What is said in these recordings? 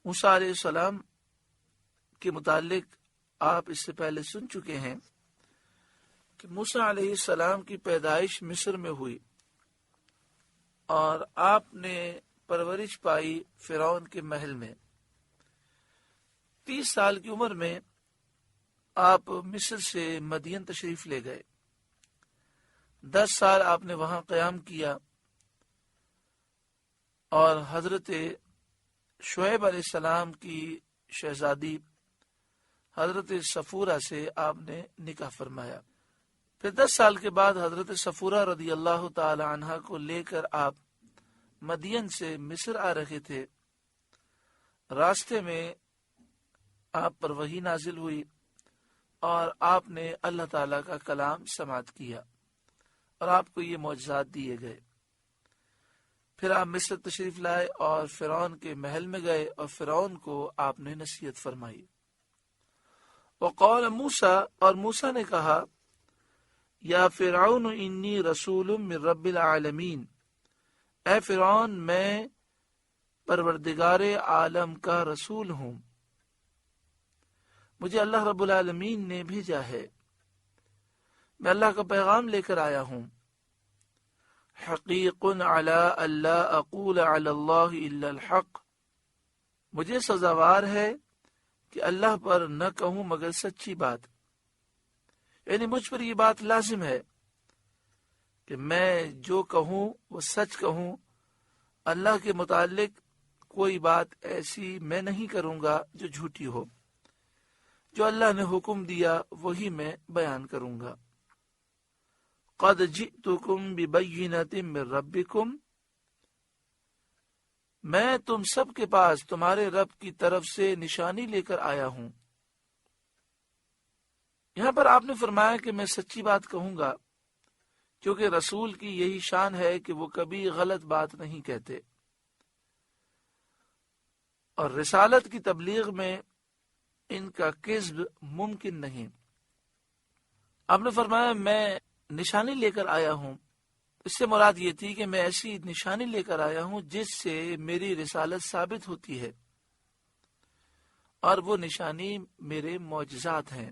موسیٰ علیہ السلام کے متعلق آپ اس سے پہلے سن چکے ہیں کہ موسیٰ علیہ السلام کی پیدائش مصر میں ہوئی اور آپ نے پرورش پائی فرعون کے محل میں۔ 30 سال کی عمر میں آپ مصر سے مدین تشریف لے گئے۔ 10 سال آپ نے وہاں قیام کیا اور حضرت شعیب علیہ السلام کی شہزادی حضرت صفورہ سے آپ نے نکاح فرمایا۔ پھر 10 سال کے بعد حضرت صفورہ رضی اللہ تعالی عنہ کو لے کر آپ مدین سے مصر آ رہے تھے۔ راستے میں آپ پر وحی نازل ہوئی اور آپ نے اللہ تعالیٰ کا کلام سماعت کیا اور آپ کو یہ معجزات دیے گئے۔ پھر آپ مصر تشریف لائے اور فرعون کے محل میں گئے اور فرعون کو آپ نے نصیحت فرمائی۔ وقال موسیٰ، اور موسیٰ نے کہا، یا فرعون انی رسول من رب العالمین، اے فرعون میں پروردگار عالم کا رسول ہوں، مجھے اللہ رب العالمین نے بھیجا ہے، میں اللہ کا پیغام لے کر آیا ہوں۔ حقیق علی اللہ اقول علی اللہ الا الحق، مجھے سزاوار ہے کہ اللہ پر نہ کہوں مگر سچی بات، یعنی مجھ پر یہ بات لازم ہے کہ میں جو کہوں وہ سچ کہوں۔ اللہ کے متعلق کوئی بات ایسی میں نہیں کروں گا جو جھوٹی ہو، جو اللہ نے حکم دیا وہی میں بیان کروں گا۔ قد جئتکم ببینۃ من ربکم، میں تم سب کے پاس تمہارے رب کی طرف سے نشانی لے کر آیا ہوں۔ یہاں پر آپ نے فرمایا کہ میں سچی بات کہوں گا، کیونکہ رسول کی یہی شان ہے کہ وہ کبھی غلط بات نہیں کہتے، اور رسالت کی تبلیغ میں ان کا کذب ممکن نہیں۔ آپ نے فرمایا میں نشانی لے کر آیا ہوں، اس سے مراد یہ تھی کہ میں ایسی نشانی لے کر آیا ہوں جس سے میری رسالت ثابت ہوتی ہے، اور وہ نشانی میرے معجزات ہیں۔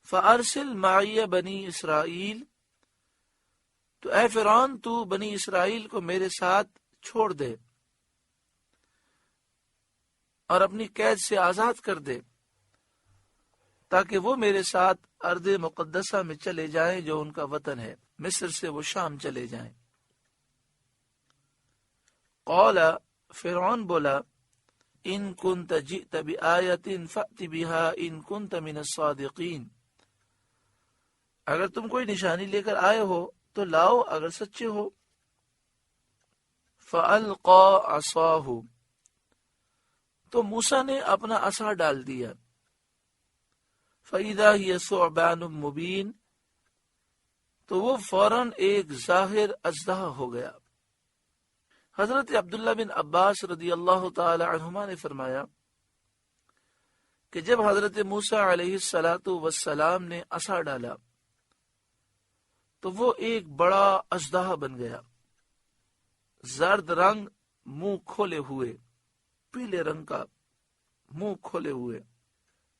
فَأَرْسِلْ مَعِيَ بَنِي اسرائیل، تو اے فرعون تو بنی اسرائیل کو میرے ساتھ چھوڑ دے اور اپنی قید سے آزاد کر دے، تاکہ وہ میرے ساتھ ارض مقدسہ میں چلے جائیں جو ان کا وطن ہے، مصر سے وہ شام چلے جائیں۔ قال، فرعون بولا، ان کنت جئت بآیۃ فأت بها ان کنت من الصادقین، اگر تم کوئی نشانی لے کر آئے ہو تو لاؤ اگر سچے ہو۔ فألقى عصاه، تو موسیٰ نے اپنا عصا ڈال دیا۔ فإذا هي ثعبان مبین، تو وہ فوراً ایک ظاہر اژدہا ہو گیا۔ حضرت عبداللہ بن عباس رضی اللہ تعالی عنہما نے فرمایا کہ جب حضرت موسیٰ علیہ السلام نے عصا ڈالا تو وہ ایک بڑا اژدہا بن گیا، زرد رنگ، منہ کھولے ہوئے، پیلے رنگ کا، منہ کھولے ہوئے،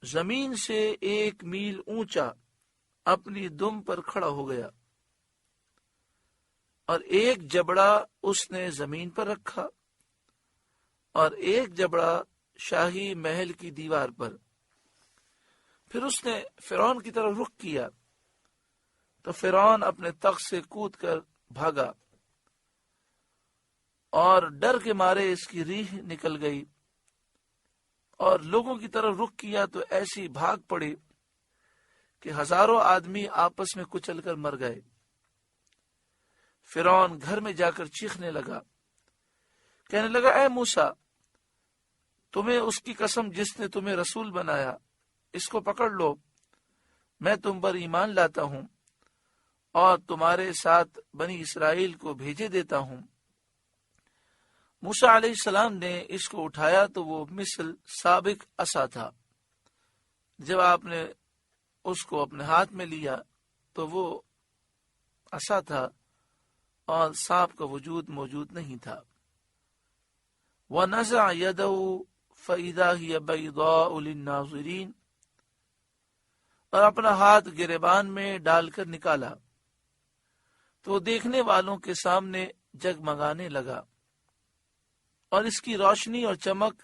زمین سے 1 میل اونچا، اپنی دم پر کھڑا ہو گیا، اور ایک جبڑا اس نے زمین پر رکھا اور ایک جبڑا شاہی محل کی دیوار پر۔ پھر اس نے فرعون کی طرف رخ کیا تو فرعون اپنے تخت سے کود کر بھاگا، اور ڈر کے مارے اس کی ریح نکل گئی، اور لوگوں کی طرف رخ کیا تو ایسی بھاگ پڑی کہ ہزاروں آدمی آپس میں کچل کر مر گئے۔ فرعون گھر میں جا کر چیخنے لگا، کہنے لگا، اے موسیٰ، تمہیں اس کی قسم جس نے تمہیں رسول بنایا، اس کو پکڑ لو، میں تم پر ایمان لاتا ہوں اور تمہارے ساتھ بنی اسرائیل کو بھیجے دیتا ہوں۔ موسیٰ علیہ السلام نے اس کو اٹھایا تو وہ مثل سابق عصا تھا۔ جب آپ نے اس کو اپنے ہاتھ میں لیا تو وہ عصا تھا اور سانپ کا وجود موجود نہیں تھا۔ وَنَزَعَ يَدَهُ فَإِذَا هِيَ بَيْضَاءُ لِلنَّاظِرِينَ، اور اپنا ہاتھ گریبان میں ڈال کر نکالا تو وہ دیکھنے والوں کے سامنے جگمگانے لگا، اور اس کی روشنی اور چمک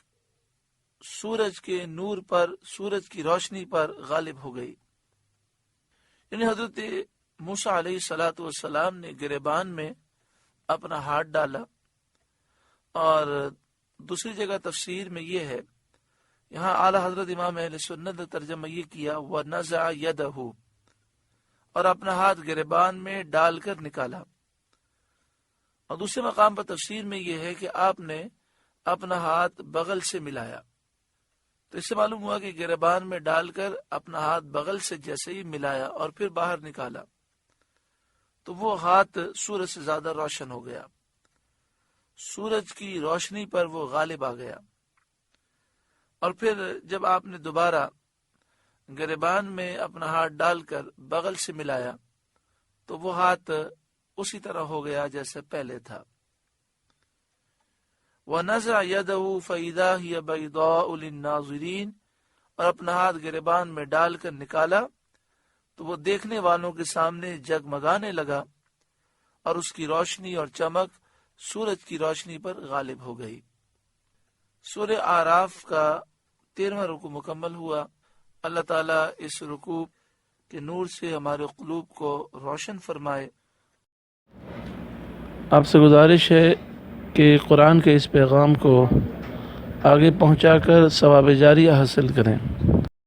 سورج کے نور پر، سورج کی روشنی پر غالب ہو گئی۔ یعنی حضرت موسیٰ علیہ السلام نے گریبان میں اپنا ہاتھ ڈالا، اور دوسری جگہ تفسیر میں یہ ہے، یہاں اعلیٰ حضرت امام اہل سنت نے ترجمہ یہ کیا وَنَزَعَ يَدَهُ، اور اپنا ہاتھ گریبان میں ڈال کر نکالا۔ اور دوسرے مقام پر تفسیر میں یہ ہے کہ آپ نے اپنا ہاتھ بغل سے ملایا، تو اس سے معلوم ہوا کہ گریبان میں ڈال کر اپنا ہاتھ بغل سے جیسے ہی ملایا اور پھر باہر نکالا تو وہ ہاتھ سورج سے زیادہ روشن ہو گیا، سورج کی روشنی پر وہ غالب آ گیا۔ اور پھر جب آپ نے دوبارہ گریبان میں اپنا ہاتھ ڈال کر بغل سے ملایا تو وہ ہاتھ اسی طرح ہو گیا جیسے پہلے تھا۔ وَنَزَعَ يَدَهُ فَإِذَا هِيَ بَيْضَاءُ لِلنَّاظِرِينَ، اور اپنا ہاتھ گریبان میں ڈال کر نکالا تو وہ دیکھنے والوں کے سامنے جگمگانے لگا، اور اس کی روشنی اور چمک سورج کی روشنی پر غالب ہو گئی۔ سورہ اعراف کا 13واں رکوع مکمل ہوا۔ اللہ تعالیٰ اس رکوع کے نور سے ہمارے قلوب کو روشن فرمائے۔ آپ سے گزارش ہے کہ قرآن کے اس پیغام کو آگے پہنچا کر ثواب جاریہ حاصل کریں۔